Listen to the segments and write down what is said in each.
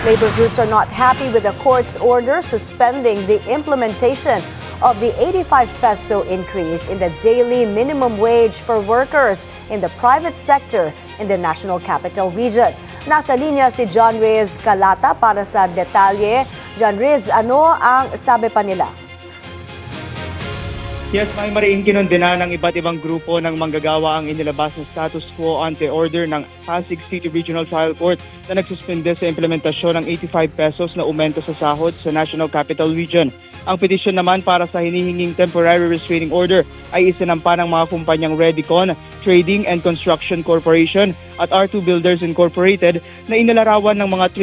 Labor groups are not happy with the court's order suspending the implementation of the 85 peso increase in the daily minimum wage for workers in the private sector in the National Capital Region. Nasa linya si John Reyes Calata para sa detalye. John Reyes, ano ang sabi pa nila? Yes, may mariing kinundina ng iba't ibang grupo ng manggagawa ang inilabas na status quo ante-order ng Pasig City Regional Trial Court na nagsuspende sa implementasyon ng 85 pesos na aumento sa sahod sa National Capital Region. Ang petisyon naman para sa hinihinging temporary restraining order ay isinampa ng mga kumpanyang Redicon, Trading and Construction Corporation at R2 Builders Incorporated na inilarawan ng mga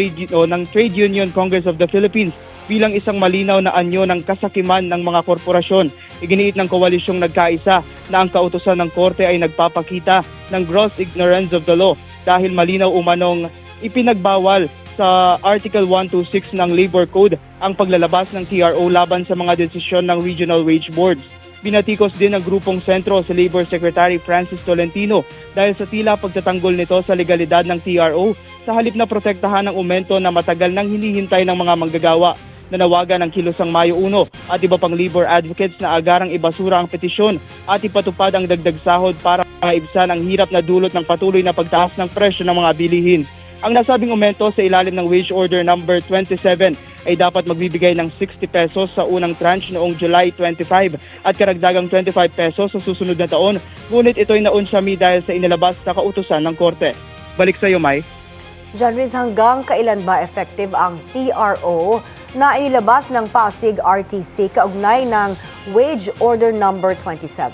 Trade Union Congress of the Philippines bilang isang malinaw na anyo ng kasakiman ng mga korporasyon. Iginiit ng koalisyong nagkaisa na ang kautusan ng korte ay nagpapakita ng gross ignorance of the law dahil malinaw umanong ipinagbawal sa Article 126 ng Labor Code ang paglalabas ng TRO laban sa mga desisyon ng Regional Wage Boards. Binatikos din ng Grupong Sentro si Labor Secretary Francis Tolentino dahil sa tila pagtatanggol nito sa legalidad ng TRO sa halip na protektahan ng aumento na matagal nang hinihintay ng mga manggagawa. Nanawagan ng Kilusang Mayo 1 at iba pang labor advocates na agarang ibasura ang petisyon at ipatupad ang dagdag sahod para maibsan ang hirap na dulot ng patuloy na pagtaas ng presyo ng mga bilihin. Ang nasabing aumento sa ilalim ng Wage Order number 27 ay dapat magbibigay ng 60 pesos sa unang tranche noong July 25 at karagdagang 25 pesos sa susunod na taon, ngunit ito'y naunsyami dahil sa inilabas na kautusan ng korte. Balik sa iyo, Mai. John Reyes, hanggang kailan ba effective ang TRO na inilabas ng Pasig RTC kaugnay ng Wage Order number 27?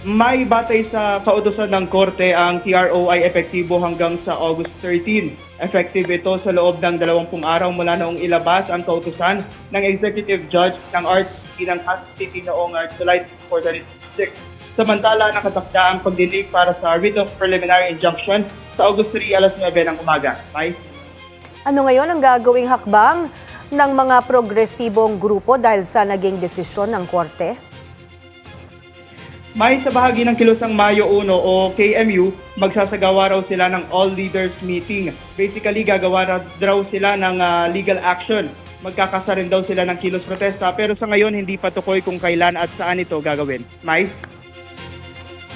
May batay sa kautusan ng korte, ang TRO ay epektibo hanggang sa August 13. Effective ito sa loob ng 20 araw mula noong ilabas ang kautusan ng Executive Judge ng RTC ng Pasig City noong July 4, 2026. Samantala, nakatakda ang pagdinig para sa writ of preliminary injunction sa August 3, alas 9 ng umaga. Mai? Ano ngayon ang gagawing hakbang ng mga progresibong grupo dahil sa naging desisyon ng korte? May sa bahagi ng Kilusang Mayo 1 o KMU, magsasagawa raw sila ng all leaders meeting. Basically, gagawa raw sila ng legal action. Magkakasa rin daw sila ng kilos protesta pero sa ngayon hindi pa tukoy kung kailan at saan ito gagawin. Mai?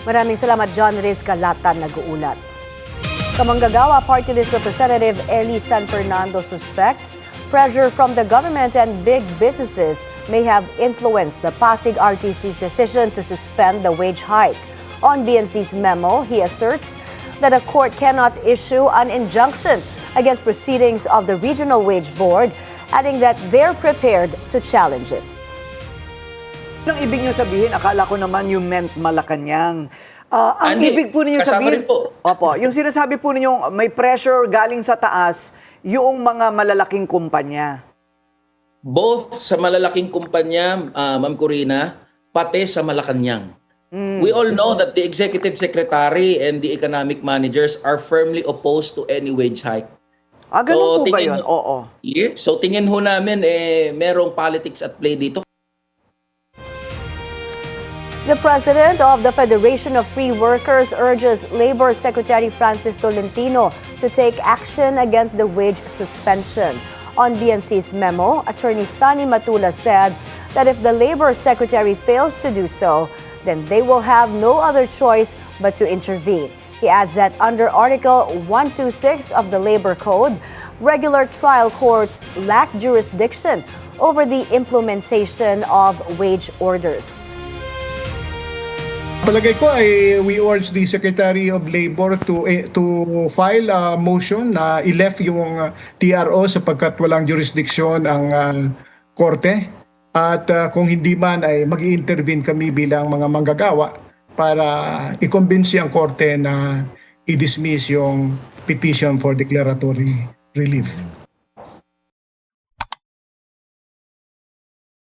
Maraming salamat, John Reyes Calata, nag-uulat. Kamanggagawa Party List Representative Eli San Fernando suspects pressure from the government and big businesses may have influenced the Pasig RTC's decision to suspend the wage hike. On BNC's memo, he asserts that a court cannot issue an injunction against proceedings of the Regional Wage Board, adding that they're prepared to challenge it. Anong ibig niyo sabihin? Akala ko naman you meant Malacanang. Ang ibig po ninyo sabihin, opo, yung sinasabi po ninyo may pressure galing sa taas yung mga malalaking kumpanya. Both sa malalaking kumpanya, Ma'am Corina, pati sa Malacanang. We all know that the executive secretary and the economic managers are firmly opposed to any wage hike. Ganun po ba yun? Oo. Yeah. So tingin ho namin, merong politics at play dito. The president of the Federation of Free Workers urges Labor Secretary Francis Tolentino to take action against the wage suspension. On BNC's memo, Attorney Sunny Matula said that if the Labor Secretary fails to do so, then they will have no other choice but to intervene. He adds that under Article 126 of the Labor Code, regular trial courts lack jurisdiction over the implementation of wage orders. Palagay ko ay we urge the Secretary of Labor to file a motion na i-left yung TRO sapagkat walang jurisdiction ang korte at kung hindi man ay mag-i-intervene kami bilang mga manggagawa para i-convince ang korte na i-dismiss yung petition for declaratory relief.